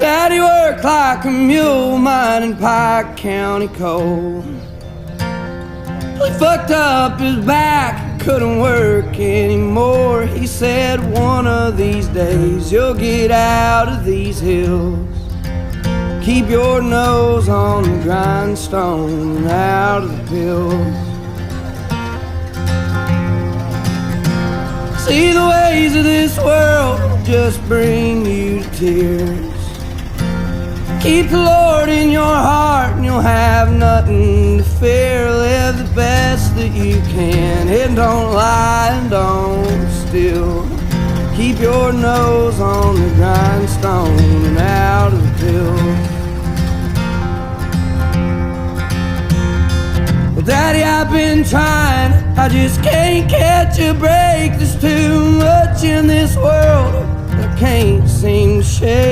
Daddy worked like a mule mining Pike County coal. He fucked up his back, couldn't work anymore. He said, one of these days you'll get out of these hills. Keep your nose on the grindstone and out of the pills. See, the ways of this world just bring you to tears. Keep the Lord in your heart and you'll have nothing to fear. Live the best that you can and don't lie and don't steal. Keep your nose on the grindstone and out of the pills. Well, Daddy, I've been trying, I just can't catch a break. There's too much in this world I can't seem to shake.